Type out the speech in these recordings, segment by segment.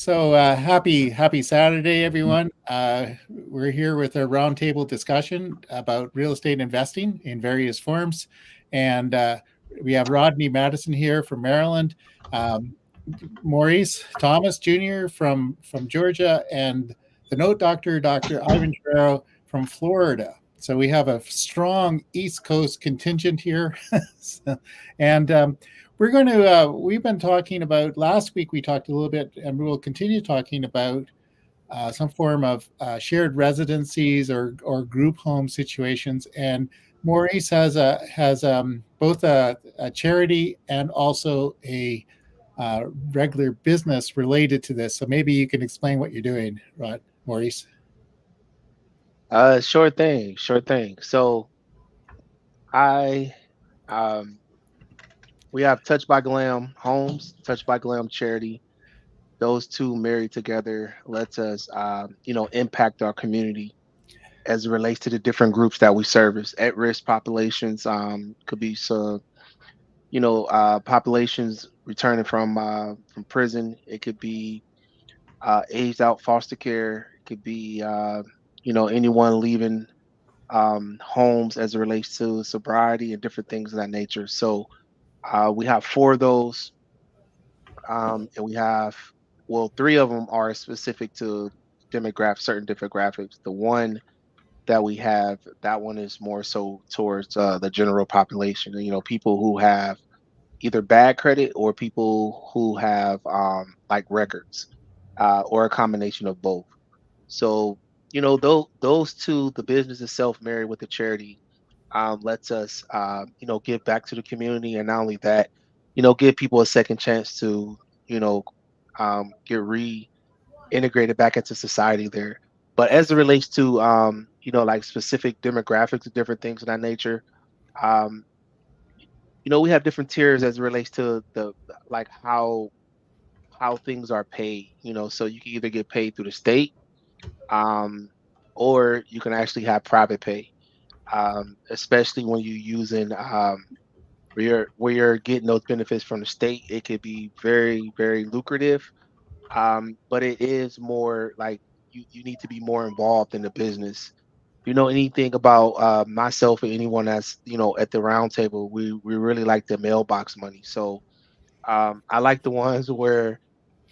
Happy Saturday, everyone. We're here with a roundtable discussion about real estate investing in various forms. And we have Rodney Madison here from Maryland, um, Maurice Thomas Jr. from Georgia, and the note doctor, Dr. Ivan Ferrero from Florida. So we have a strong East Coast contingent here. So- and we're going to, we've been talking about, last week we talked a little bit, and we will continue talking about some form of shared residencies or group home situations. And Maurice has both a charity and also a regular business related to this. So maybe you can explain what you're doing, Maurice. Sure thing, sure thing. So I um we have Touch by Glam Homes, Touch by Glam Charity. Those two married together lets us impact our community as it relates to the different groups that we service. At risk populations, could be populations returning from prison. It could be aged out foster care. It could be anyone leaving homes as it relates to sobriety and different things of that nature. So we have four of those, and we have, well, three of them are specific to certain demographics. The one that we have, that one is more so towards the general population. People who have either bad credit or people who have like records, or a combination of both. So, those two, the business itself married with the charity, lets us, give back to the community. And not only that, give people a second chance to, you know, get reintegrated back into society there. But as it relates to, like specific demographics and different things of that nature, um, we have different tiers as it relates to like how things are paid. So you can either get paid through the state, um, or you can actually have private pay, especially when you're using where you're getting those benefits from the state. It could be very, very lucrative, but it is more like you need to be more involved in the business. If you know anything about myself or anyone that's at the round table, we really like the mailbox money. So I like the ones where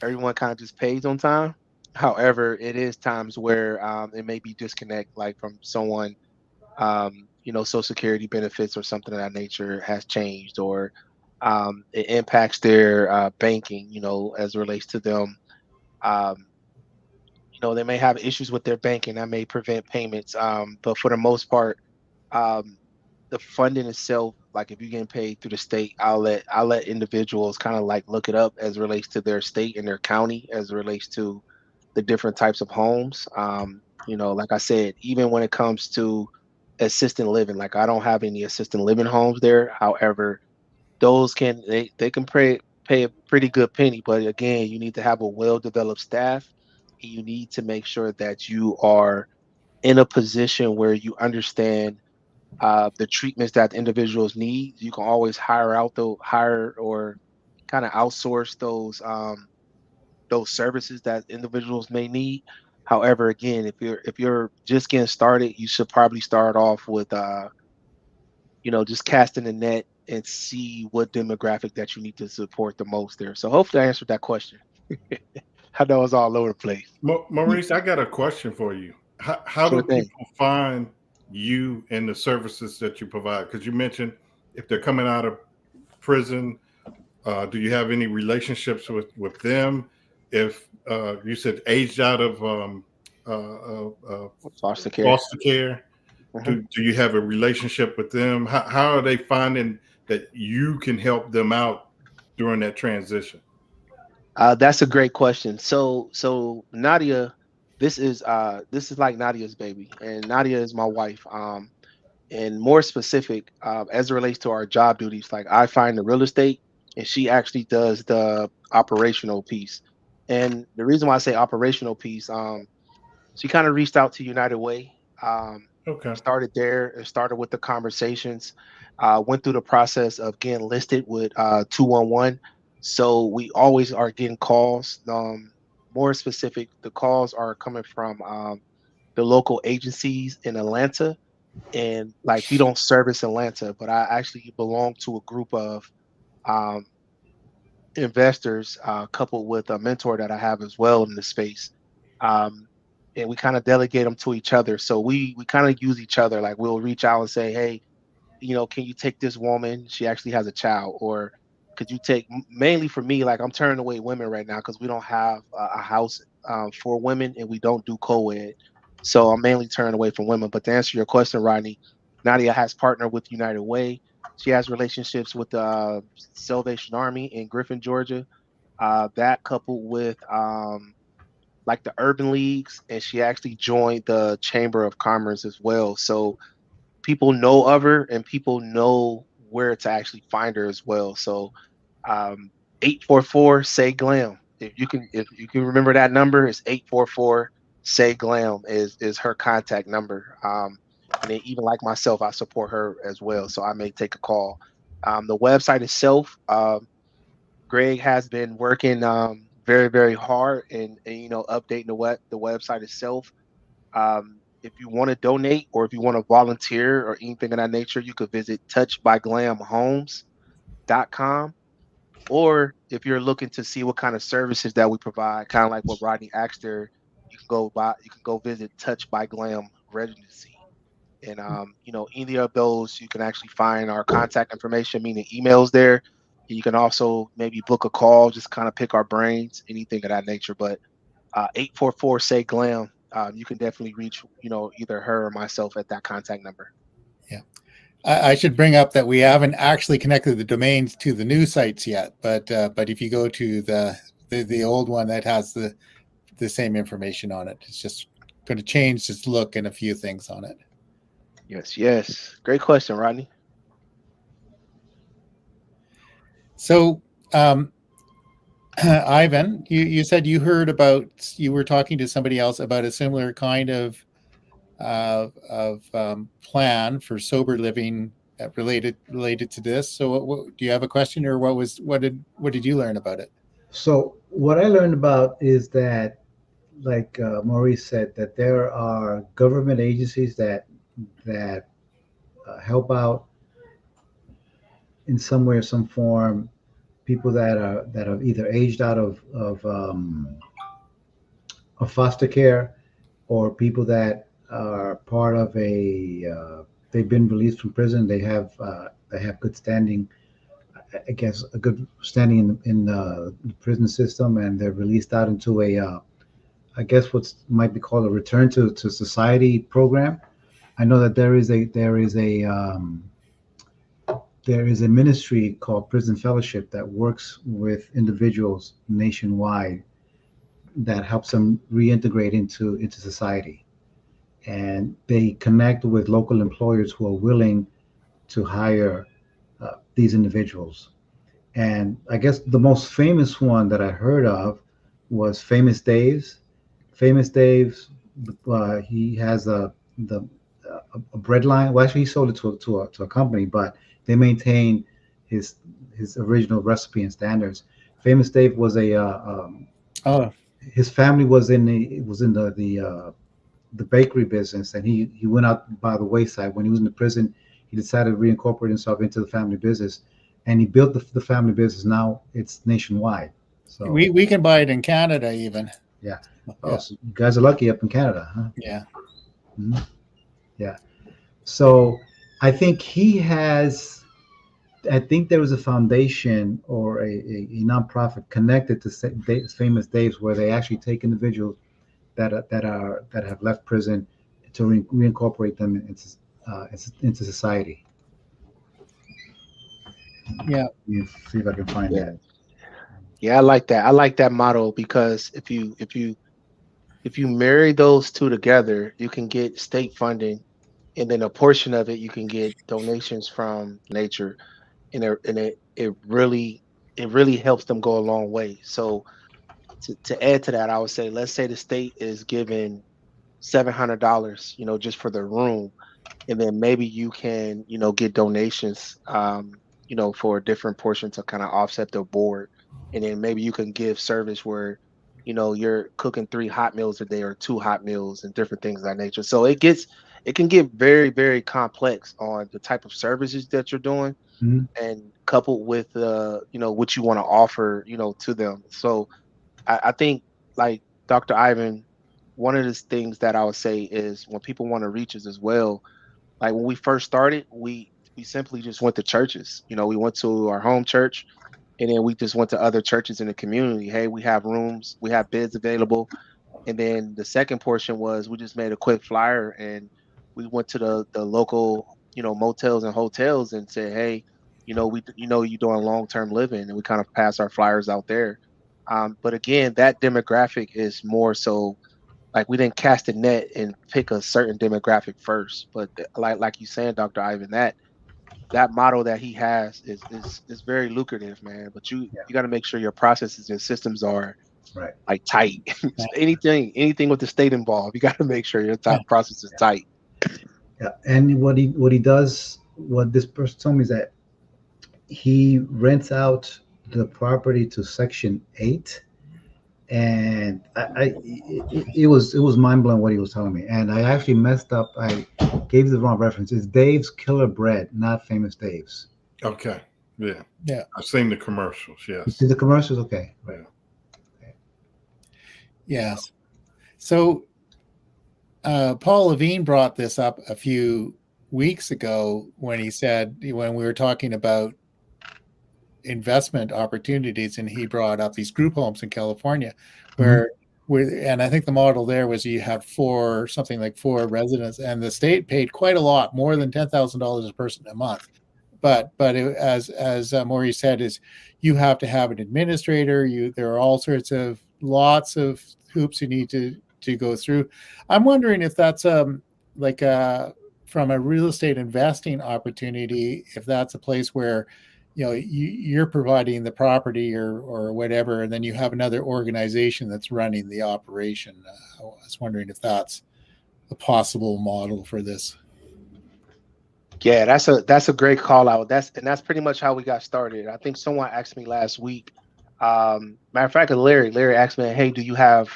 everyone kind of just pays on time. However, it is times where it may be disconnect, like from someone, Social Security benefits or something of that nature has changed, or it impacts their banking, as it relates to them. Um, they may have issues with their banking that may prevent payments. But for the most part, um, the funding itself, like if you're getting paid through the state, I'll let individuals kind of like look it up as it relates to their state and their county, as it relates to the different types of homes. Like I said, even when it comes to assisted living, like I don't have any assisted living homes there. However, those they can pay a pretty good penny, but again, you need to have a well developed staff. And you need to make sure that you are in a position where you understand the treatments that the individuals need. You can always hire or kind of outsource those services that individuals may need. However, again, if you're just getting started, you should probably start off with just casting the net and see what demographic that you need to support the most there. So hopefully I answered that question. I know it's all over the place. Maurice, I got a question for you. How Sure do thing. people find you and the services that you provide? Because you mentioned if they're coming out of prison, do you have any relationships with them? If you said aged out of Foster care. foster care, Mhm. do you have a relationship with them? How are they finding that you can help them out during that transition? That's a great question. So Nadia, this is like Nadia's baby, and Nadia is my wife. And more specific, as it relates to our job duties, like I find the real estate, and she actually does the operational piece. And the reason why I say operational piece, she kind of reached out to United Way, Okay. started there, and started with the conversations. Went through the process of getting listed with 211. So we always are getting calls. more specific, the calls are coming from the local agencies in Atlanta. And like we don't service Atlanta, but I actually belong to a group of um, investors, coupled with a mentor that I have as well in the space. Um, and we kind of delegate them to each other. So we kind of use each other. Like we'll reach out and say, hey, can you take this woman? She actually has a child. Or could you take, mainly for me, like I'm turning away women right now because we don't have a house for women and we don't do co-ed. So I'm mainly turning away from women. But to answer your question, Rodney, Nadia has partnered with United Way. She has relationships with the Salvation Army in Griffin, Georgia. That coupled with like the urban leagues, and she actually joined the Chamber of Commerce as well. So people know of her and people know where to actually find her as well. So 844 say glam. If you can remember that number, it's 844 say glam is her contact number. And then even like myself, I support her as well. So I may take a call. The website itself, Greg has been working very, very hard and updating the website itself. If you want to donate or if you want to volunteer or anything of that nature, you could visit touchbyglamhomes.com. Or if you're looking to see what kind of services that we provide, kind of like what Rodney asked there, you can go visit Touch by Glam Residency. And either of those you can actually find our contact information, meaning emails there. And you can also maybe book a call, just kind of pick our brains, anything of that nature. But 844 say glam, you can definitely reach either her or myself at that contact number. Yeah. I should bring up that we haven't actually connected the domains to the new sites yet, but if you go to the old one, that has the same information on it. It's just going to change its look and a few things on it. Yes, great question, Rodney. So Ivan, you said you heard you were talking to somebody else about a similar kind of plan for sober living related to this. So do you have a question, or what did you learn about it? So what I learned about is that, like Maurice said, that there are government agencies that help out in some way or some form people that have either aged out of foster care, or people that are part of they've been released from prison. They have good standing, I guess, a good standing in the prison system, and they're released out into I guess what might be called a return to society program. I know that there is a ministry called Prison Fellowship that works with individuals nationwide that helps them reintegrate into society, and they connect with local employers who are willing to hire these individuals. And I guess the most famous one that I heard of was Famous Dave's. Famous Dave's, he has a bread line. Well, actually, he sold it to a company, but they maintain his original recipe and standards. Famous Dave was his family was in the bakery business, and he went out by the wayside when he was in the prison. He decided to reincorporate himself into the family business, and he built the family business. Now it's nationwide. So we can buy it in Canada even. Yeah. Oh, so you guys are lucky up in Canada, huh? Yeah. Mm-hmm. Yeah. So I think I think there was a foundation or a nonprofit connected to Famous Dave's, where they actually take individuals that have left prison to reincorporate them into society. Yeah. See if I can find that. Yeah, I like that. I like that model because if you marry those two together, you can get state funding, and then a portion of it you can get donations from nature, and it really helps them go a long way. So to add to that, I would say, let's say the state is giving $700, just for the room, and then maybe you can, get donations, for a different portion to kind of offset the board, and then maybe you can give service where you're cooking 3 hot meals a day or 2 hot meals and different things of that nature. So it can get very, very complex on the type of services that you're doing, Mhm. and coupled with what you want to offer to them. So I think, like Dr. Ivan, one of the things that I would say is when people want to reach us as well, like when we first started, we simply just went to churches. We went to our home church, and then we just went to other churches in the community. Hey, we have rooms, we have beds available. And then the second portion was we just made a quick flyer, and we went to the local, motels and hotels and said, hey, you're doing long-term living, and we kind of pass our flyers out there. But again, that demographic is more so like we didn't cast a net and pick a certain demographic first. But like you saying, Dr. Ivan, that model that he has is very lucrative, man. But Yeah. you got to make sure your processes and systems are Right. like tight. Yeah. Anything with the state involved, you got to make sure your Yeah. process is tight. Yeah. And what he does, what this person told me is that he rents out the property to Section 8, and it was mind blowing what he was telling me, and I actually messed up. I gave the wrong reference. It's Dave's Killer Bread, not Famous Dave's. Okay. Yeah. Yeah. I've seen the commercials. You Yes. see the commercials? Okay. Right. Yes. So Paul Levine brought this up a few weeks ago when he said, when we were talking about investment opportunities, and he brought up these group homes in California where and I think the model there was you have something like 4 residents, and the state paid quite a lot, more than $10,000 a person a month. But as Maurice said, is you have to have an administrator. There are all sorts of lots of hoops you need to go through. I'm wondering if that's like from a real estate investing opportunity, if that's a place where you're providing the property or whatever, and then you have another organization that's running the operation. I was wondering if that's a possible model for this. Yeah, that's a great call out. That's pretty much how we got started. I think someone asked me last week. Matter of fact, Larry asked me, hey, do you have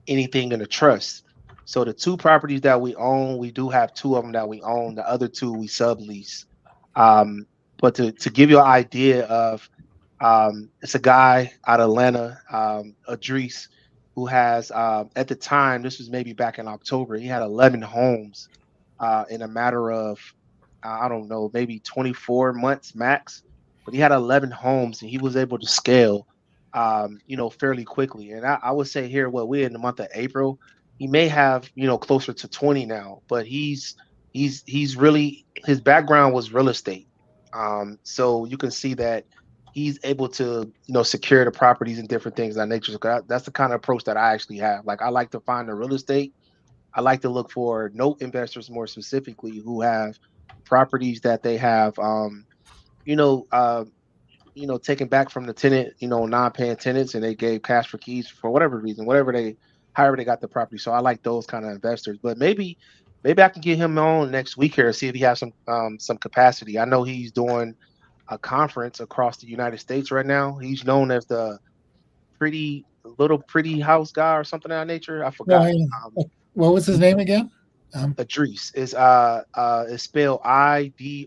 anything in the trust? So the 2 properties that we own, we do have 2 of them that we own. The other 2 we sublease. But to give you an idea of, it's a guy out of Atlanta, Idris, who has at the time, this was maybe back in October, he had 11 homes in a matter of I don't know, maybe 24 months max. But he had 11 homes, and he was able to scale, fairly quickly. And I would say here, what we're in the month of April, he may have, closer to 20 now. But he's really, his background was real estate. So you can see that he's able to, secure the properties and different things of that nature. So that's the kind of approach that I actually have. Like I like to find the real estate. I like to look for note investors more specifically who have properties that they have, you know, uh, taken back from the tenant, non-paying tenants, and they gave cash for keys for whatever reason, however they got the property. So I like those kind of investors. But maybe I can get him on next week here and see if he has some capacity. I know he's doing a conference across the United States right now. He's known as the pretty house guy or something of that nature. I forgot. What was his name again? Idris is spelled Idris,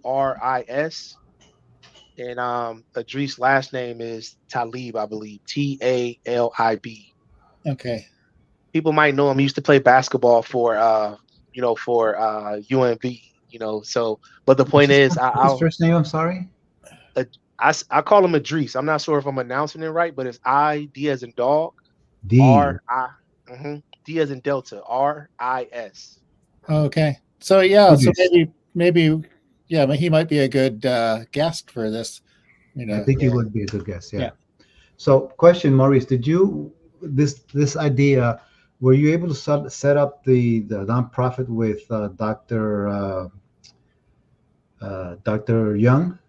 and Idris' last name is Talib, I believe, Talib. Okay. People might know him. He used to play basketball for UNV. So but the point is, His first name, I'm sorry. I call him Idris. I'm not sure if I'm announcing it right, but it's D as in dog, D. D as in Delta, RIS. Okay. So yeah, so Idris. maybe yeah, he might be a good guest for this. I think he would be a good guest. Yeah. Yeah. So, question, Maurice, did you this idea? Were you able to set up the nonprofit with Dr. Young?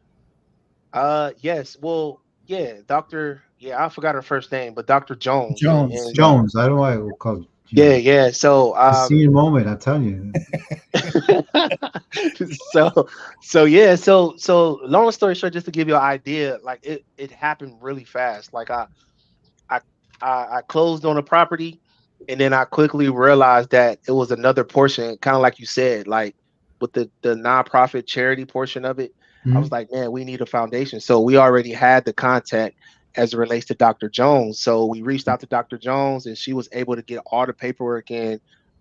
Yes. Well, yeah, Doctor. Yeah, I forgot her first name, but Doctor Jones. Jones. Jones. I don't know why we'll call it. Yeah. So, It's a senior moment, I'm telling you. so long story short, just to give you an idea, like it happened really fast. Like I I closed on a property, and then I quickly realized that it was another portion, kind of like you said, like with the nonprofit charity portion of it. I was Mhm. like, man, we need a foundation. So we already had the contact as it relates to Dr. Jones. So we reached out to Dr. Jones, and she was able to get all the paperwork in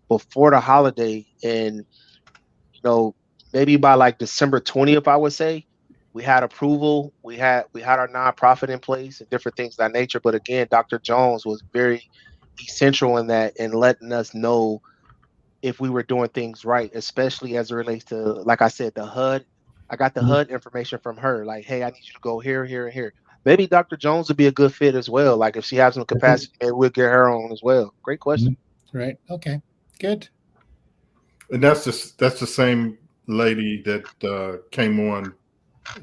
before the holiday. And maybe by like December 20th, I would say, we had approval. We had our nonprofit in place and different things of that nature. But again, Dr. Jones was very essential in that and letting us know if we were doing things right, especially as it relates to, like I said, the HUD. I got the Mhm. HUD information from her. Like, hey, I need you to go here, here, and here. Maybe Dr. Jones would be a good fit as well. Like if she has some Mhm. capacity, maybe we'll get her on as well. Great question. Mhm. Right. Okay. Good. And that's the same lady that came on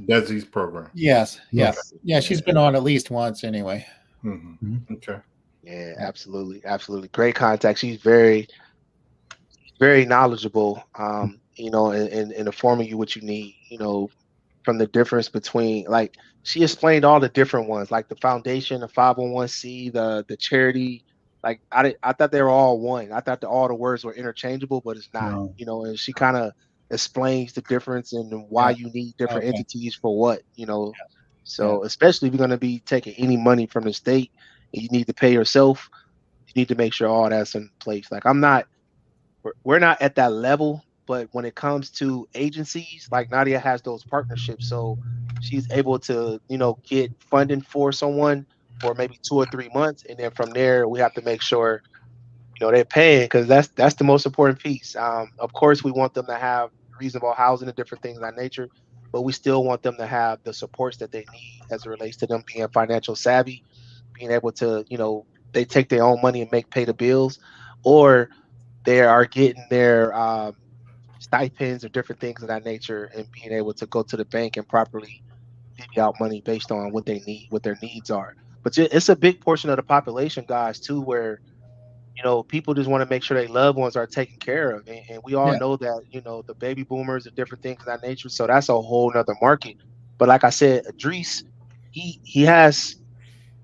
Desi's program. Yes. Yeah. Yes. Yeah. Yeah. She's been on at least once anyway. Hmm. Mhm. Okay. Yeah, absolutely, absolutely. Great contact. She's very knowledgeable, in informing you what you need, from the difference between, like, she explained all the different ones, like the foundation, the 501c, the charity. Like I thought they were all one. I thought that all the words were interchangeable, but it's not, No. and she kind of explains the difference and why Yeah. you need different Okay. entities for what. Yeah. So especially if you're going to be taking any money from the state and you need to pay yourself, you need to make sure all that's in place. Like we're not at that level, but when it comes to agencies, like Nadia has those partnerships, so she's able to, get funding for someone for maybe 2 or 3 months, and then from there we have to make sure, they're paying, because that's the most important piece. Of course, we want them to have reasonable housing and different things of that nature, but we still want them to have the supports that they need as it relates to them being financial savvy, being able to, they take their own money and pay the bills, or they are getting their stipends or different things of that nature, and being able to go to the bank and properly divvy out money based on what they need, what their needs are. But it's a big portion of the population, guys, too, where people just want to make sure their loved ones are taken care of, and we all Yeah. know that the baby boomers and different things of that nature. So that's a whole nother market. But like I said, Idris, he has.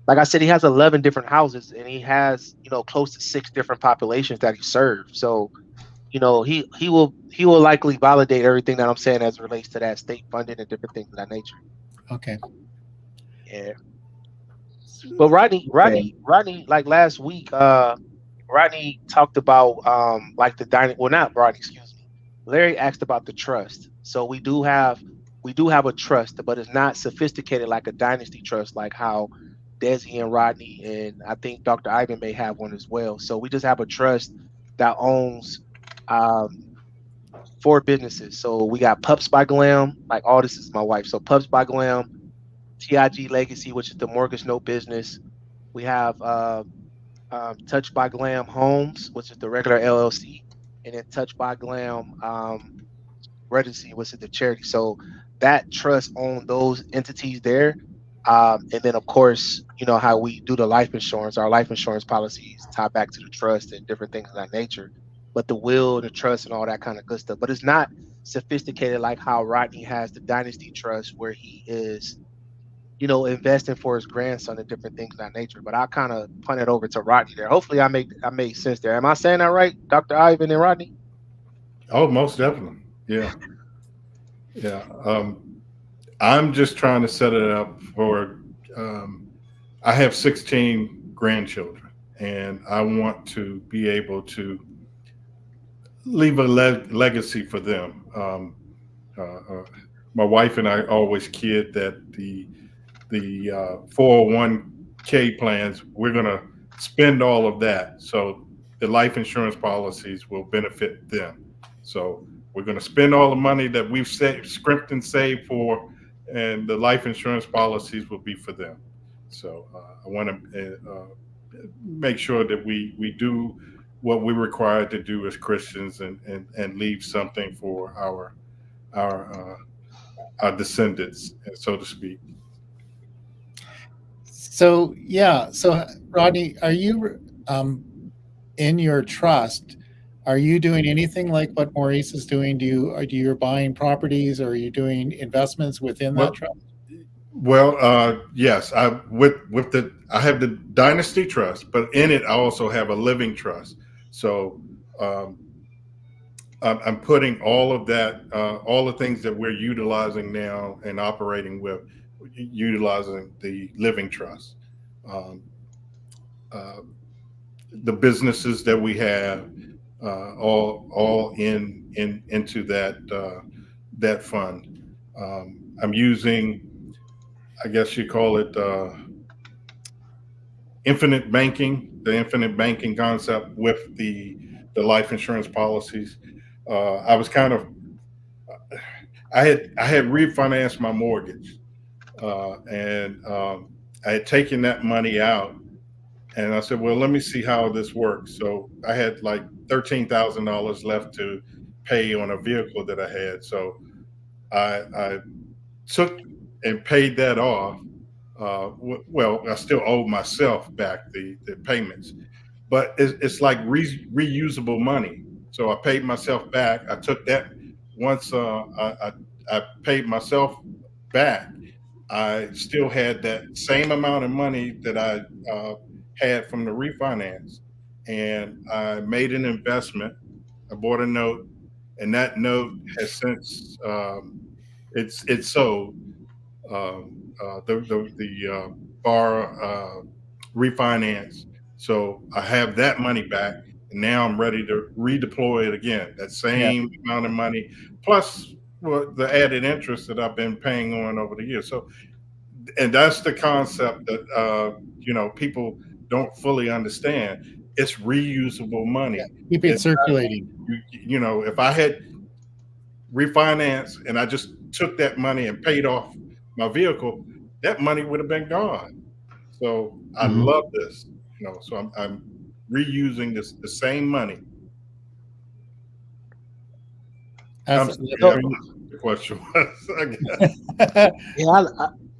Like I said, he has 11 different houses, and he has close to 6 different populations that he serves. So he will likely validate everything that I'm saying as it relates to that state funding and different things of that nature. Okay. Yeah. But Okay. Rodney, like last week, Rodney talked about like the dining. Well, not Rodney, excuse me. Larry asked about the trust. So we do have a trust, but it's not sophisticated like a dynasty trust, like how Desi and Rodney and I think Dr. Ivan may have one as well. So we just have a trust that owns um, 4 businesses. So we got Pups by Glam. Like all this is my wife. So Pups by Glam, TIG Legacy, which is the mortgage note business. We have Touch by Glam Homes, which is the regular LLC, and then Touch by Glam Regency, which is the charity. So that trust owns those entities there. And then, of course, you know how we do the life insurance. Our life insurance policies tie back to the trust and different things of that nature. But the will, the trust, and all that kind of good stuff. But it's not sophisticated like how Rodney has the Dynasty Trust, where he is, investing for his grandson and different things of that nature. But I kind of punt it over to Rodney there. Hopefully, I made sense there. Am I saying that right, Dr. Ivan and Rodney? Oh, most definitely. Yeah. Yeah. I'm just trying to set it up for. Um, I have 16 grandchildren, and I want to be able to leave a legacy for them. My wife and I always kid that the 401k plans, we're going to spend all of that. So the life insurance policies will benefit them. So we're going to spend all the money that we've scrimped and saved for, and the life insurance policies will be for them. So I want to make sure that we do what we're required to do as Christians, and leave something for our our descendants, so to speak. So yeah. So Rodney, are you in your trust? Are you doing anything like what Maurice is doing? Do you buying properties, or are you doing investments within that Well, trust? Well, yes, I have the Dynasty Trust, but in it I also have a living trust. So um, I'm putting all of that, all the things that we're utilizing now and operating with, utilizing the living trust. Um, uh, the businesses that we have, all into that fund. I'm using, I guess you call it, the infinite banking concept with the life insurance policies. I was kind of I had refinanced my mortgage, and I had taken that money out, and I said, well, let me see how this works. So I had like $13,000 left to pay on a vehicle that I had. So I took and paid that off. Well, I still owe myself back the payments, but it's like reusable money. So I paid myself back. I took that once I paid myself back. I still had that same amount of money that I had from the refinance, and I made an investment. I bought a note, and that note has since it's sold. The bar refinance. So I have that money back, and now I'm ready to redeploy it again. That Yeah. same amount of money, plus the added interest that I've been paying on over the years. So, and that's the concept that people don't fully understand. It's reusable Yeah. money. Keep it It's not, circulating. if I had refinanced and I just took that money and paid off my vehicle, that money would have been gone. So I Mhm. love this, So I'm reusing the same money. I'm That's, sorry, So, I missed the question was, I guess. yeah,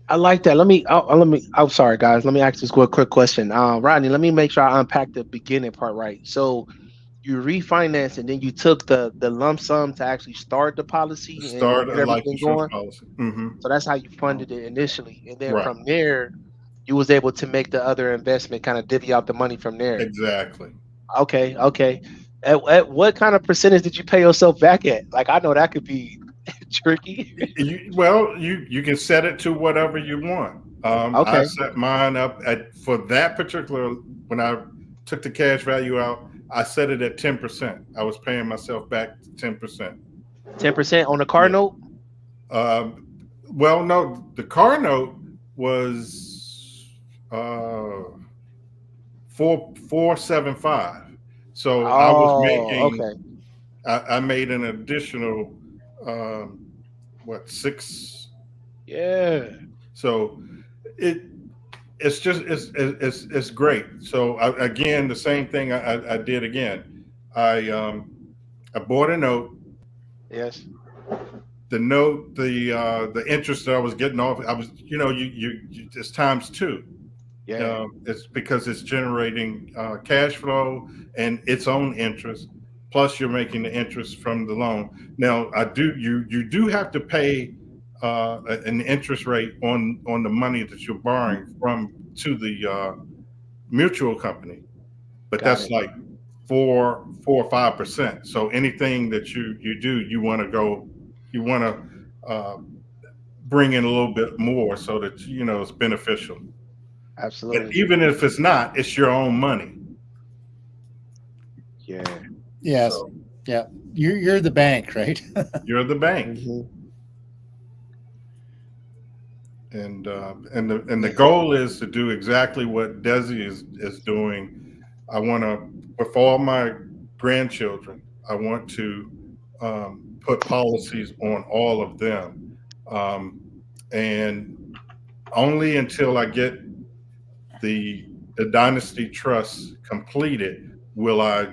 I like that. Let me. I'm sorry, guys. Let me ask this quick question. Rodney, let me make sure I unpack the beginning part right. So you refinanced and then you took the lump sum to actually start the policy and Start get a life everything insurance going. policy. Hmm. So that's how you funded it initially, and then Right. from there, you was able to make the other investment, kind of divvy out the money from there. Exactly. Okay, okay. At what kind of percentage did you pay yourself back at? Like I know that could be tricky. You can set it to whatever you want. I Okay, set mine up for that particular, when I took the cash value out, I set it at 10%. I was paying myself back 10%. 10% on the car Yeah. note. Um, well, no, the car note was 475. So I was Oh, making, okay. I made an additional um, what, six. Yeah. So it it's just it's great. So again, the same thing I did again. I I bought a note. Yes. The note, the interest that I was getting off, I was, it's times two. Yeah. It's because it's generating cash flow and its own interest. Plus, you're making the interest from the loan. Now, you do have to pay an interest rate on the money that you're borrowing from to the mutual company, but Got that's it. like 4 or 5%. So anything that you do, you want to bring in a little bit more so that it's beneficial. But Absolutely. even if it's not, it's your own money. Yeah. yes. So Yeah. You're the bank, right? you're the bank, Hmm. and the goal is to do exactly what Desi is doing. I want to, with all my grandchildren, I want to put policies on all of them, um, and only until I get the the dynasty trust completed will I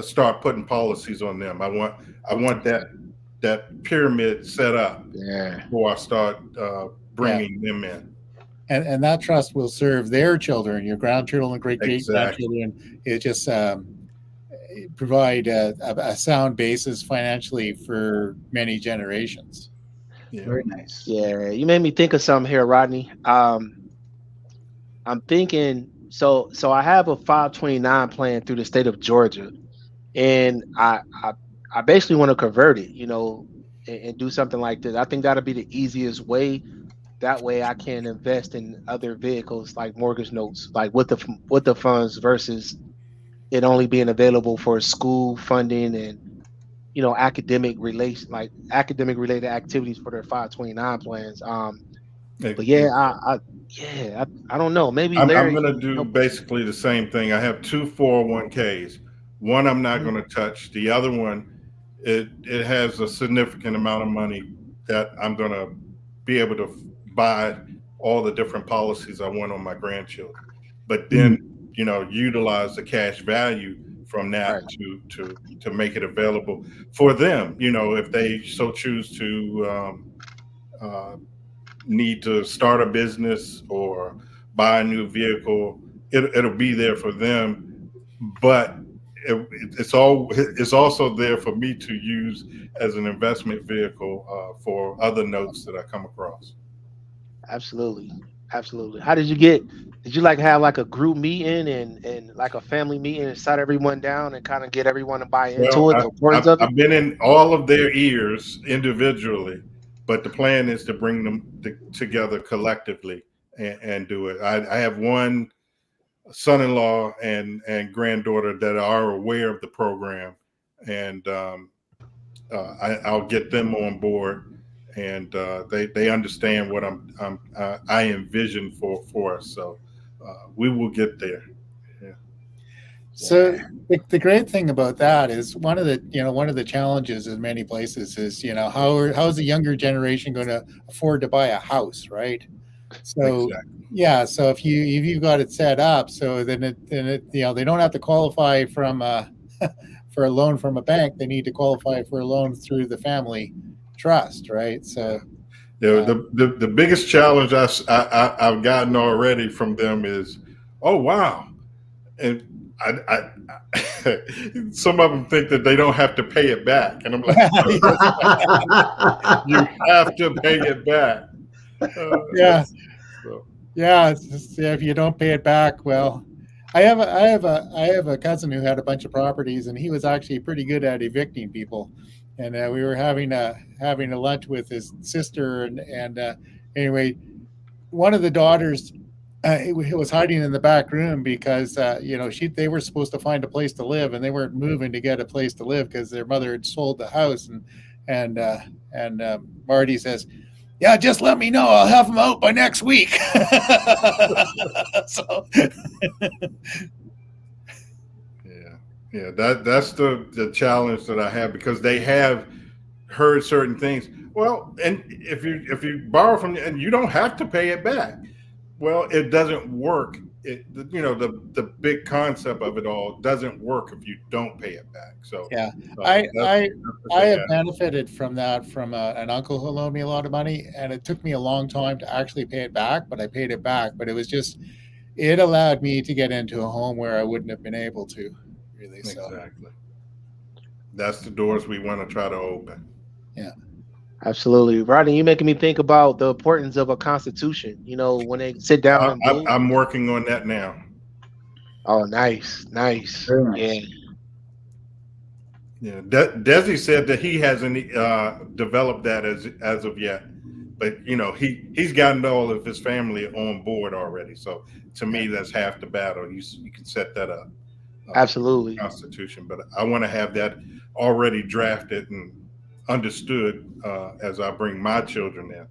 start putting policies on them. I want that pyramid set up Yeah. before I start Yeah. bringing them in. And that trust will serve their children, your grandchildren, and great Exactly. grandchildren. It just provide a sound basis financially for many generations. Yeah. Very nice. Yeah, you made me think of something here, Rodney. I'm thinking so I have a 529 plan through the state of Georgia, and I basically want to convert it, and do something like this. I think that'll be the easiest way. That way I can invest in other vehicles like mortgage notes, like with the funds versus it only being available for school funding and academic related activities for their 529 plans. But yeah, Exactly. I don't know. Maybe I'm Larry going to can do help us. basically the same thing. I have two 401ks. One I'm not Mhm. going to touch. The other one, it has a significant amount of money that I'm going to be able to buy all the different policies I want on my grandchildren. But then, Mm. utilize the cash value from Right. that to make it available for them. If they so choose to uh, need to start a business or buy a new vehicle, it'll be there for them. But it's also there for me to use as an investment vehicle for other notes that I come across. Absolutely. Absolutely. How did you like have like a group meeting and like a family meeting and sit everyone down and kind of get everyone to buy Well, into it, the importance of it? I've been in all of their ears individually, but the plan is to bring them together collectively and do it. I have one son-in-law and granddaughter that are aware of the program, and I'll get them on board, and they understand what I envision for us. So we will get there. Yeah. So the great thing about that is one of the challenges in many places is how's the younger generation going to afford to buy a house, right? So Exactly. yeah, so if you've got it set up, so then it they don't have to qualify from for a loan from a bank. They need to qualify for a loan through the family trust, right? So Yeah, uh, the biggest challenge I've gotten already from them is, oh wow, and some of them think that they don't have to pay it back, and I'm like, you have to pay it back. yeah, That's so. yeah, it's just, yeah, if you don't pay it back, well, I have a cousin who had a bunch of properties, and he was actually pretty good at evicting people. And we were having a lunch with his sister, and anyway, one of the daughters was hiding in the back room because they were supposed to find a place to live, and they weren't moving to get a place to live because their mother had sold the house, and Marty says, yeah, just let me know. I'll have them out by next week. So, Yeah, yeah. That's the challenge that I have because they have heard certain things. Well, and if you borrow from and you don't have to pay it back. Well, it doesn't work. The big concept of it all doesn't work if you don't pay it back. So yeah, uh, I that's, I that's what I they have have. benefited from that from an uncle who loaned me a lot of money, and it took me a long time to actually pay it back, but I paid it back. But it allowed me to get into a home where I wouldn't have been able to, really. So, Exactly. That's the doors we want to try to open. yeah. Absolutely. Rodney, you making me think about the importance of a constitution, when they sit down and build. I'm working on that now. Oh, nice, nice. Very Yeah, nice. Yeah, Desi said that he hasn't developed that as of yet, but he's gotten all of his family on board already. So to Yeah. me, that's half the battle. You can set that up, absolutely. Constitution, but I want to have that already drafted and understood as I bring my children in.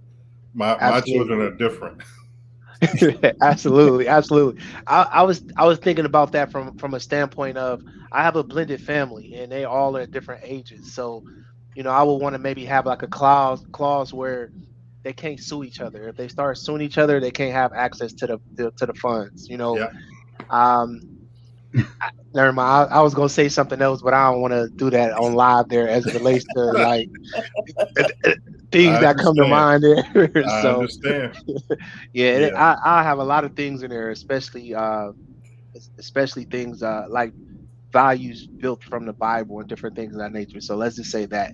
My children Absolutely. are different. Absolutely, absolutely. I was thinking about that from a standpoint of I have a blended family and they all are at different ages. So, I would want to maybe have like a clause where they can't sue each other. If they start suing each other, they can't have access to the funds. Yeah, Um, Never mind. I was gonna say something else, but I don't want to do that on live there as it relates to like things I that come to understand. mind there. I So understand. yeah, Yeah. I have a lot of things in there, especially things like values built from the Bible and different things of that nature. So let's just say that.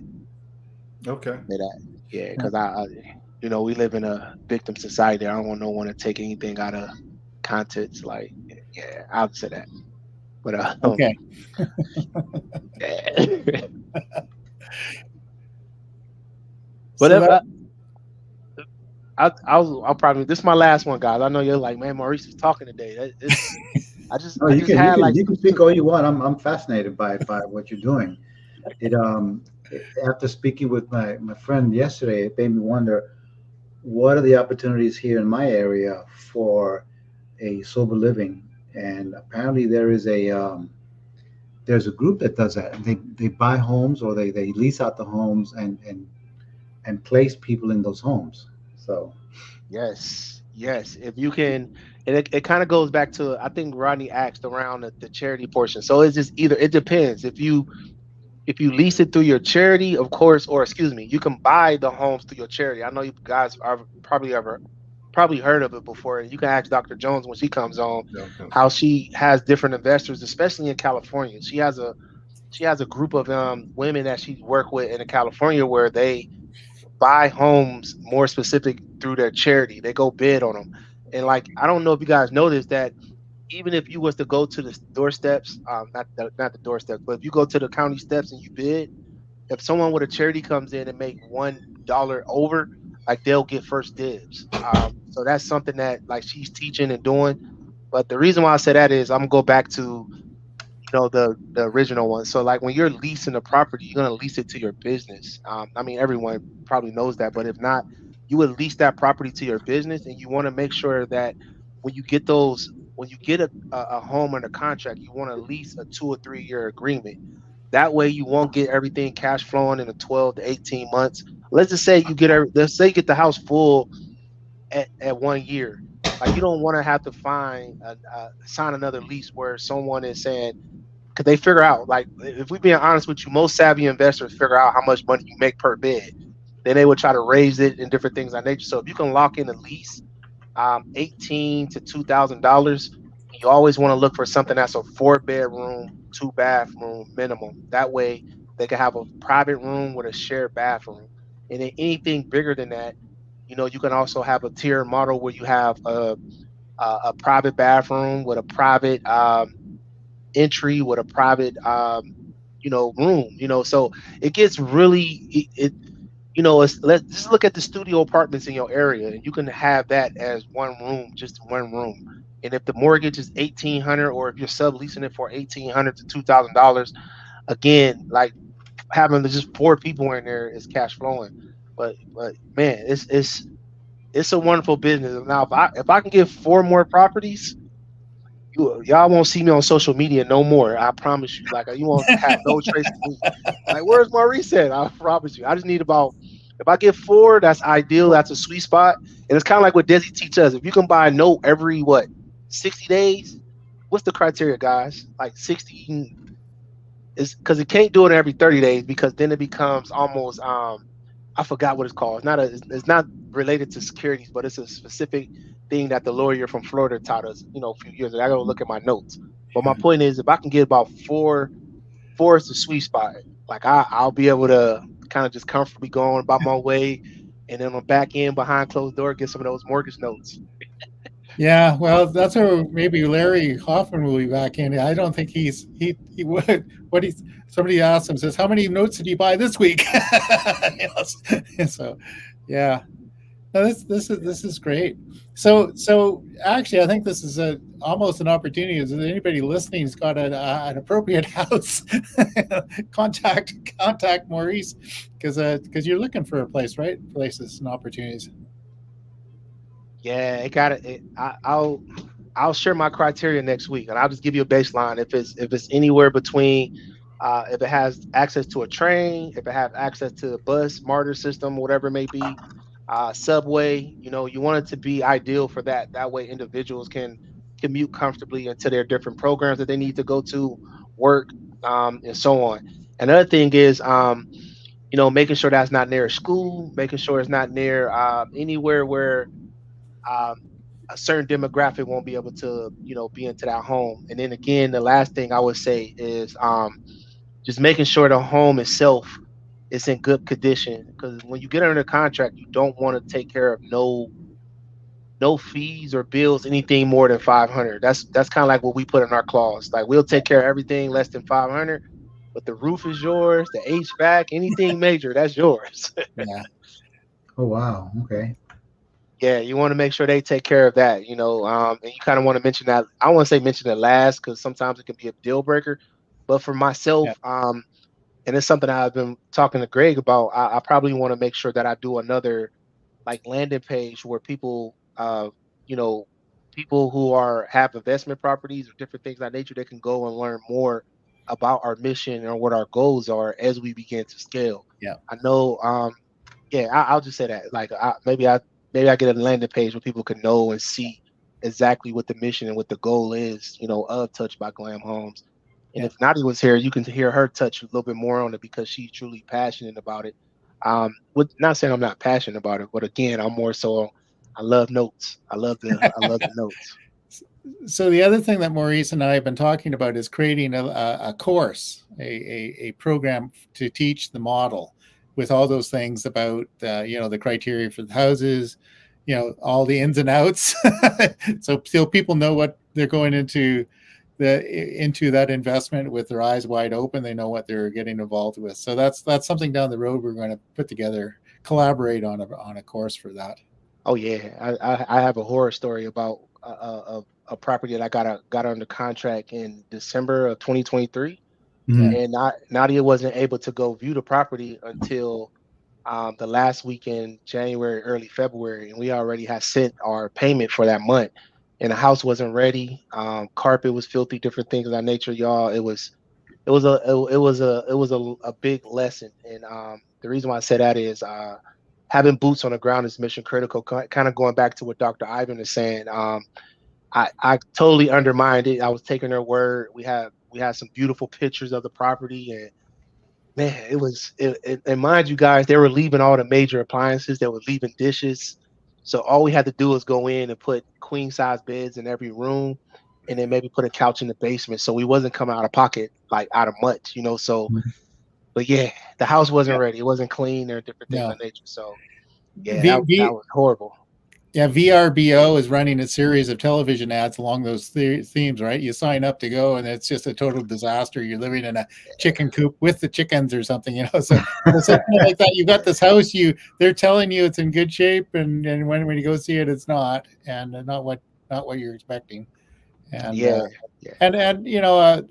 Okay. Say that. Yeah, because we live in a victim society. I don't want no one to take anything out of context. Like, yeah, I'll say that. But Okay. yeah. But So that I'll probably this is my last one, guys. I know you're like, man, Maurice is talking today. No, I you just can you had can like you can speak all you want. I'm fascinated by what you're doing. It after speaking with my friend yesterday, it made me wonder what are the opportunities here in my area for a sober living. And apparently there's a group that does that. They buy homes or they lease out the homes and place people in those homes. So yes, yes. If you can, and it kind of goes back to I think Rodney asked around the charity portion. So it's just either it depends. If you lease it through your charity, of course, or excuse me, you can buy the homes through your charity. I know you guys are probably heard of it before. And you can ask Dr. Jones when she comes on Okay. how she has different investors, especially in California. She has a group of women that she work with in California where they buy homes more specific through their charity. They go bid on them. And like I don't know if you guys noticed that even if you was to go to the doorsteps, not the doorsteps, but if you go to the county steps and you bid, if someone with a charity comes in and make $1 over, like they'll get first dibs. So that's something that like she's teaching and doing. But the reason why I say that is I'm gonna go back to the original one. So like when you're leasing a property, you're gonna lease it to your business. I mean everyone probably knows that, but if not, you would lease that property to your business, and you want to make sure that when you get those, when you get a home under contract, you want to lease a 2 or 3 year agreement. That way you won't get everything cash flowing in a 12 to 18 months. Let's just say let's say you get the house full at 1 year. Like you don't want to have to sign another lease where someone is saying, because they figure out, like, if we being honest with you, most savvy investors figure out how much money you make per bid. Then they would try to raise it and different things of that nature. So if you can lock in a lease, $18 to $2,000, you always want to look for something that's a 4 bedroom, 2 bathroom minimum. That way they can have a private room with a shared bathroom. And then anything bigger than that, you can also have a tier model where you have a private bathroom with a private entry with a private room. So it gets really let's just look at the studio apartments in your area, and you can have that as one room, just one room. And if the mortgage is 1,800, or if you're subleasing it for 1,800 to $2,000, again, like having just 4 people in there is cash flowing. But man, it's a wonderful business. Now if I can get 4 more properties, y'all won't see me on social media no more. I promise you. Like you won't have no trace of me. Like where's Maurice at? I promise you. I just need about, if I get 4, that's ideal. That's a sweet spot. And it's kind of like what Desi teach us. If you can buy a note every 60 days, what's the criteria, guys? Like 60 is because it can't do it every 30 days, because then it becomes almost I forgot what it's called. It's not related to securities, but it's a specific thing that the lawyer from Florida taught us, a few years ago. I gotta look at my notes. But my point is, if I can get about 4 is the sweet spot. Like I'll be able to kind of just comfortably go on about my way, and then on the back end behind closed door get some of those mortgage notes. Yeah, well, that's where maybe Larry Hoffman will be back in. I don't think he would. What he's Somebody asked him, says, "How many notes did you buy this week?" So, yeah, no, this is great. So actually, I think this is almost an opportunity. Is anybody listening has got an appropriate house? contact Maurice, because you're looking for a place, right? Places and opportunities. Yeah, it got it. I'll share my criteria next week, and I'll just give you a baseline. If it's anywhere between, if it has access to a train, if it has access to a bus, MARTA system, whatever it may be, subway. You want it to be ideal for that. That way, individuals can commute comfortably into their different programs that they need to go to, work, and so on. Another thing is, making sure that's not near a school, making sure it's not near anywhere where um, a certain demographic won't be able to, be into that home. And then again, the last thing I would say is just making sure the home itself. it's in good condition. Because when you get under contract, you don't want to take care of no fees or bills anything more than 500. That's kind of like what we put in our clause. Like we'll take care of everything less than 500, but the roof is yours, the HVAC, anything major, that's yours. Yeah. Oh wow. Okay. Yeah, you want to make sure they take care of that, and you kind of want to mention that. I want to say mention it last because sometimes it can be a deal breaker. But for Yeah. myself, and it's something I've been talking to Greg about, I probably want to make sure that I do another like landing page where you know, people who have investment properties or different things of that nature, they can go and learn more about our mission and what our goals are as we begin to scale. Yeah. I know, yeah, I'll just say that. Like, maybe I get a landing page where people can know and see exactly what the mission and what the goal is, of Touched by Glam Homes. And Yeah. if Nadia was here, you can hear her touch a little bit more on it because she's truly passionate about it. With not saying I'm not passionate about it, but again, I'm more so. I love notes. I love the notes. So the other thing that Maurice and I have been talking about is creating a course, a program to teach the model with all those things about the criteria for the houses, all the ins and outs, so people know what they're going into that investment with their eyes wide open. They know what they're getting involved with. So that's something down the road we're going to put together, collaborate on a course for that. Oh yeah, I have a horror story about a property that I got under contract in December of 2023, Yeah. and Nadia wasn't able to go view the property until the last weekend, January, early February, and we already had sent our payment for that month, and the house wasn't ready. Carpet was filthy, different things of that nature, y'all. It was a big lesson, and the reason why I say that is having boots on the ground is mission critical. Kind of going back to what Dr. Ivan is saying. I totally undermined it. I was taking their word. We had some beautiful pictures of the property, and man, and mind you guys, they were leaving all the major appliances. They were leaving dishes. So all we had to do was go in and put queen size beds in every room, and then maybe put a couch in the basement. So we wasn't coming out of pocket like out of much. So, but yeah, the house wasn't Yeah. ready. It wasn't clean or different things of No. that nature. So yeah, that was horrible. Yeah, VRBO is running a series of television ads along those themes, right? You sign up to go, and it's just a total disaster. You're living in a chicken coop with the chickens or something, So something like that. You got this house. They're telling you it's in good shape, and when you go see it, it's not, and not what you're expecting. And Yeah.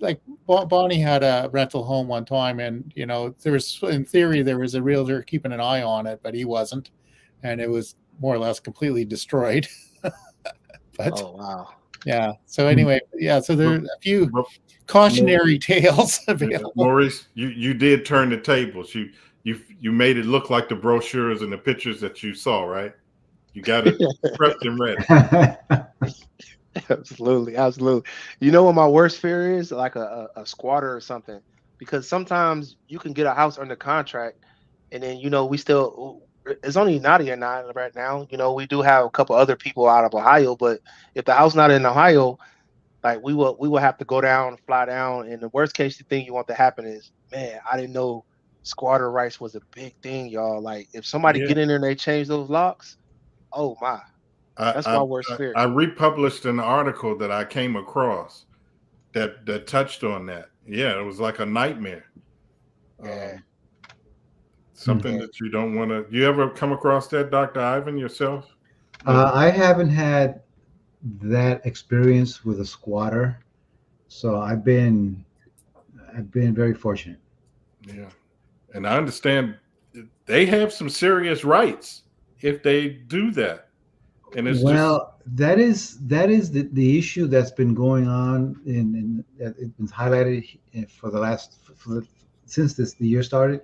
like Bonnie had a rental home one time, and in theory there was a realtor keeping an eye on it, but he wasn't, and it was more or less completely destroyed. But Oh wow. yeah. So anyway, yeah. So there are a few But cautionary tales available. Maurice, you did turn the tables. You made it look like the brochures and the pictures that you saw, right? You got it prepped and ready. Absolutely, absolutely. You know what my worst fear is? Like a squatter or something. Because sometimes you can get a house under contract, and then we still it's only Nadia and I right now. We do have a couple other people out of Ohio, but if the house not in Ohio, like we will have to go down, fly down, and the worst case thing you want to happen is, man, I didn't know squatter rights was a big thing, y'all. Like if somebody Yeah. get in there and they change those locks, oh my, that's my worst fear. I republished an article that I came across that touched on that. Yeah, it was like a nightmare. Yeah. Something that you don't want to. You ever come across that, Dr. Ivan, yourself? I haven't had that experience with a squatter, so I've been very fortunate. Yeah, and I understand they have some serious rights if they do that. And it's that is the issue that's been going on it's been highlighted for since the year started.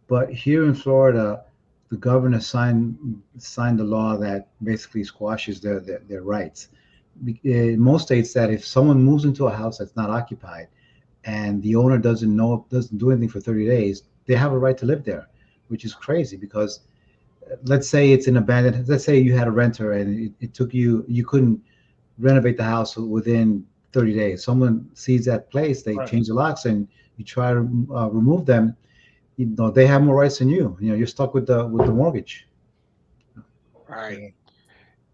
But here in Florida, the governor signed the law that basically squashes their rights. In most states, that if someone moves into a house that's not occupied and the owner doesn't do anything for 30 days, they have a right to live there, which is crazy because let's say it's an abandoned. Let's say you had a renter and it took you couldn't renovate the house within 30 days. Someone sees that place, they Right. change the locks, and you try to remove them. you know, they have more rights than you. You know, you're stuck with the mortgage. Right.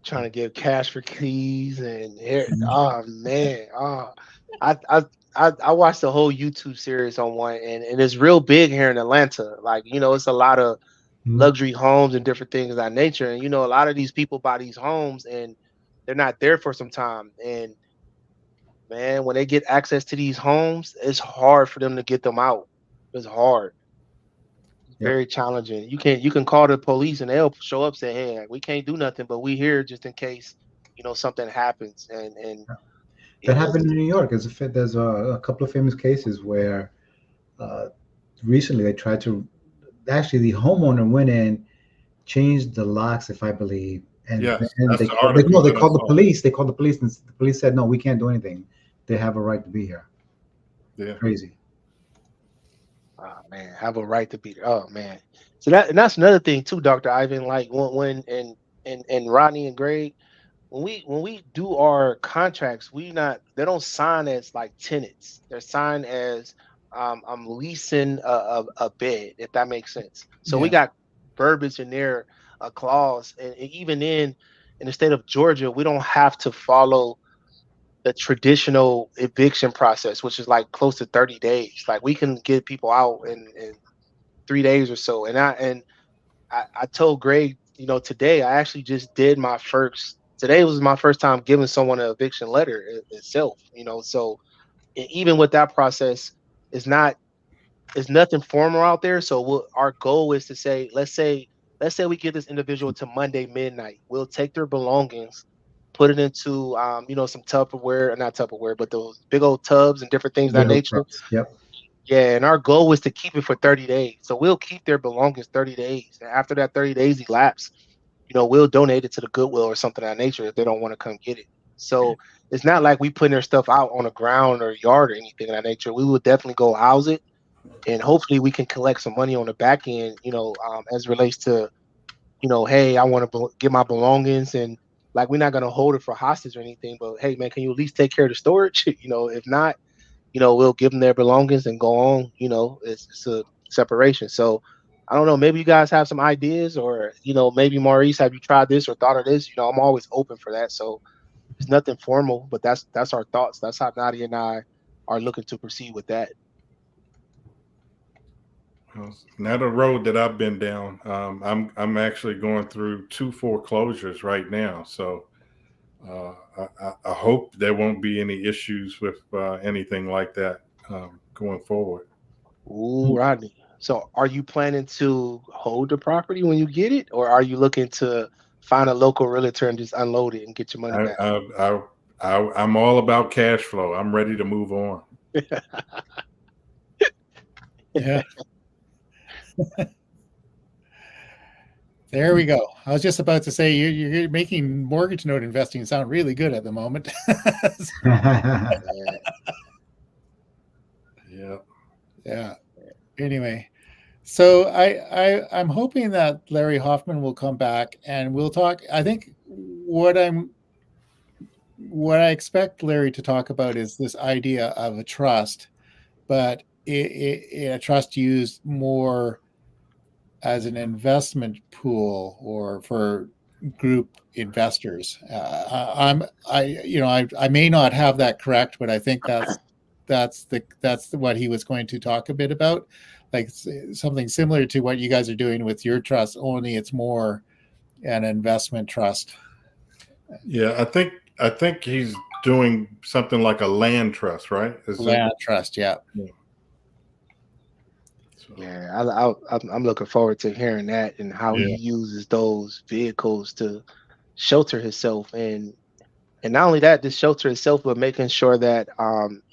Trying to give cash for keys and here. Mhm. Oh man. I I I watched the whole YouTube series on one, and it's real big here in Atlanta. Like, it's a lot of Mhm. luxury homes and different things of that nature. And a lot of these people buy these homes and they're not there for some time. And man, when they get access to these homes, it's hard for them to get them out. It's hard. It's Yep. very challenging. You can call the police and they'll show up, say, "Hey, we can't do nothing, but we here just in case something happens." And That yeah, happened in New York. There's a couple of famous cases where uh, recently they tried to actually the homeowner went in, changed the locks, if I believe, and Yes, then that's they the called, they, article no, they that I called the saw. police. They called the police, and the police said, "No, we can't do anything. They have a right to be here." Yeah. Crazy. oh man, have a right to be there. Oh man, so that's another thing too, Doctor Ivan. Like when and Rodney and Greg, when we do our contracts, they don't sign as like tenants. They're signed as I'm leasing a bed, if that makes sense. So we Yeah. got verbiage in there, a clause, and even in the state of Georgia, we don't have to follow the traditional eviction process, which is like close to 30 days. Like we can get people out in 3 days or so. And I told Greg, today I actually just did my first. Today was my first time giving someone an eviction letter itself. So even with that process, it's not, it's nothing formal out there. So our goal is to say, let's say we get this individual to Monday midnight. We'll take their belongings, put it into some Tupperware, not Tupperware, but those big old tubs and different things of that Big old nature. trucks. Yep. Yeah, and our goal was to keep it for 30 days. So we'll keep their belongings 30 days. And after that 30 days elapse, we'll donate it to the Goodwill or something of that nature if they don't want to come get it. So it's not like we putting their stuff out on the ground or yard or anything of that nature. We will definitely go house it, and hopefully we can collect some money on the back end, as relates to, hey, I want to get my belongings, and like we're not gonna hold it for hostage or anything, but hey, man, can you at least take care of the storage? If not, we'll give them their belongings and go on. It's a separation. So I don't know. Maybe you guys have some ideas, or maybe Maurice, have you tried this or thought of this? I'm always open for that. So it's nothing formal, but that's our thoughts. That's how Nadia and I are looking to proceed with that. Well, not a road that I've been down. I'm actually going through 2 foreclosures right now, so I hope there won't be any issues with anything like that going forward. Ooh, Rodney. So are you planning to hold the property when you get it, or are you looking to find a local realtor and just unload it and get your money I, back? I, I, I'm all about cash flow. I'm ready to move on. Yeah. There we go. I was just about to say you're making mortgage note investing sound really good at the moment. Yeah. Yeah. Yeah. Anyway, so I'm hoping that Larry Hoffman will come back and we'll talk. I think what I expect Larry to talk about is this idea of a trust, but a trust used more as an investment pool or for group investors. I may not have that correct, but I think that's what he was going to talk a bit about, like something similar to what you guys are doing with your trust, only it's more an investment trust. Yeah, I think he's doing something like a land trust, right? Is it? Land trust, yeah. Yeah. So, Yeah, I'm looking forward to hearing that and how he yeah. uses those vehicles to shelter himself, and not only that, to shelter himself, but making sure that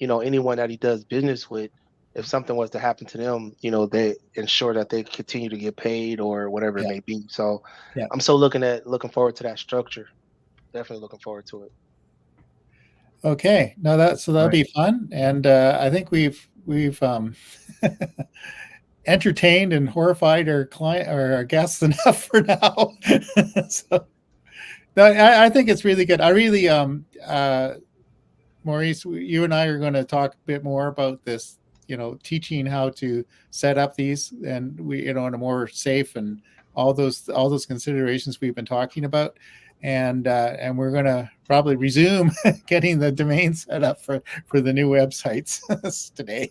anyone that he does business with, if something was to happen to them, they ensure that they continue to get paid or whatever it Yeah. may be. So Yeah. I'm so looking forward to that structure. Definitely looking forward to it. Okay. No, that'll Right. be fun. And I think we've entertained and horrified our client or our guests enough for now. So no, I think it's really good. I really Maurice, you and I are going to talk a bit more about this teaching how to set up these, and we, in a more safe, and all those considerations we've been talking about. And we're going to probably resume getting the domain set up for the new websites today.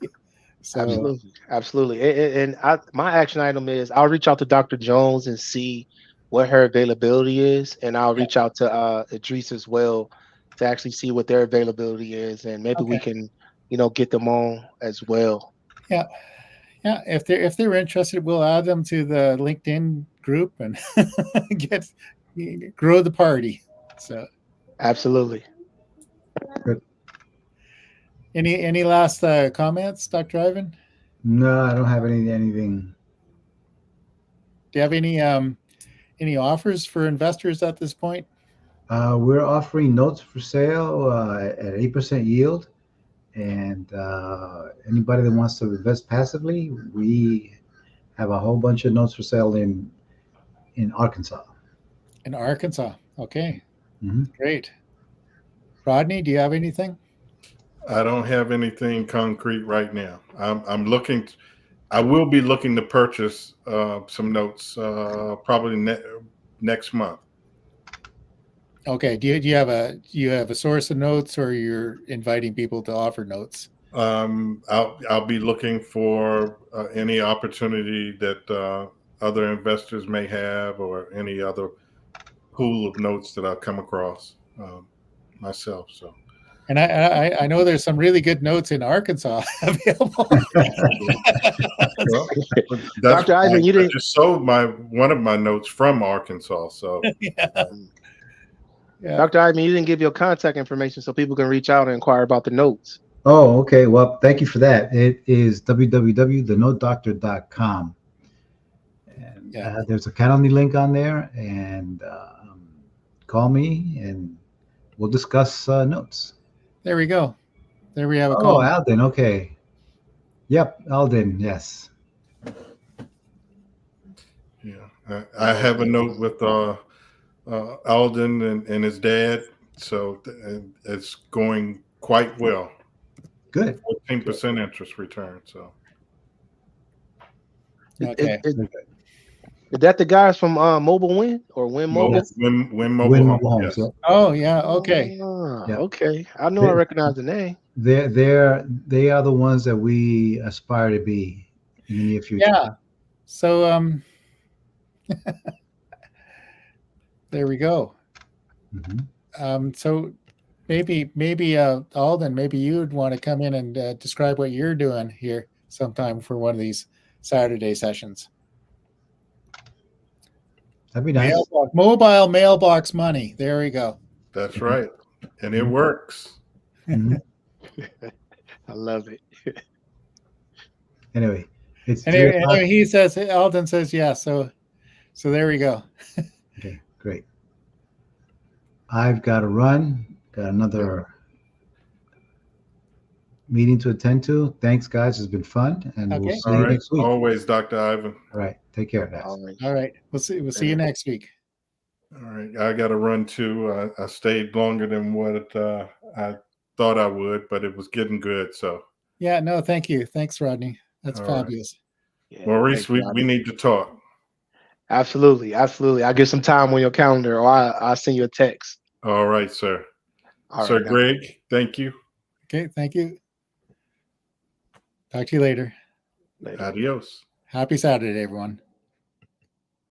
So Absolutely. My action item is I'll reach out to Dr. Jones and see what her availability is, and I'll reach out to Idris as well to actually see what their availability is, and maybe we can, get them on as well. Yeah. If they're interested, we'll add them to the LinkedIn group and grow the party. So absolutely. Good. Any last comments, Dr. Ivan? No, I don't have anything. Do you have any offers for investors at this point? We're offering notes for sale at 8% yield, and anybody that wants to invest passively, we have a whole bunch of notes for sale in Arkansas. In Arkansas, okay, Mm-hmm. Great. Rodney, do you have anything? I don't have anything concrete right now. I'm looking. I will be looking to purchase some notes probably next month. Okay. Do you have a source of notes, or you're inviting people to offer notes? I'll be looking for any opportunity that other investors may have, or any other pool of notes that I've come across myself. So. And I know there's some really good notes in Arkansas available. Well, Dr. Ivan, you didn't just sold one of my notes from Arkansas. So Yeah. Dr. Ivan, you didn't give your contact information so people can reach out and inquire about the notes. Oh, okay. Well, thank you for that. It is www.thenotedoctor.com. And there's a Calendly link on there, and call me and we'll discuss notes. There we go. There we have a call. call. Oh, Alden. Okay. Yep, Alden. Yes. Yeah, I have a note with Alden and his dad, so it's going quite well. Good. 14% interest return. So. Okay. Is that the guys from Mobile Win or Win Mobile? Yes. Win Mobile Win Homes. Mobile Homes. Yes. Yep. Oh yeah. Okay. Yep. Okay. I know I recognize the name. They are the ones that we aspire to be in the near future. Yeah. So there we go. Mm-hmm. So maybe Alden, maybe you'd want to come in and describe what you're doing here sometime for one of these Saturday sessions. That'd be nice. Mobile mailbox money. There we go. That's right, and it works. Mm-hmm. I love it. Anyway, it's anyway, he says, Alden says, yeah. So there we go. Okay, great. I've got to run. Got another meeting to attend to. Thanks, guys. It's been fun, and we'll see you next week. Always, Dr. Ivan. All right. Take care, guys. All right. We'll see you next week. All right. I got to run too. I stayed longer than what I thought I would, but it was getting good. So. Yeah. No, thank you. Thanks, Rodney. That's fabulous. Right. Yeah, Maurice, we need to talk. Absolutely. I'll get some time on your calendar, or I'll send you a text. All right, sir. Sir Greg, thank you. Okay. Thank you. Talk to you later. Adios. Happy Saturday, everyone.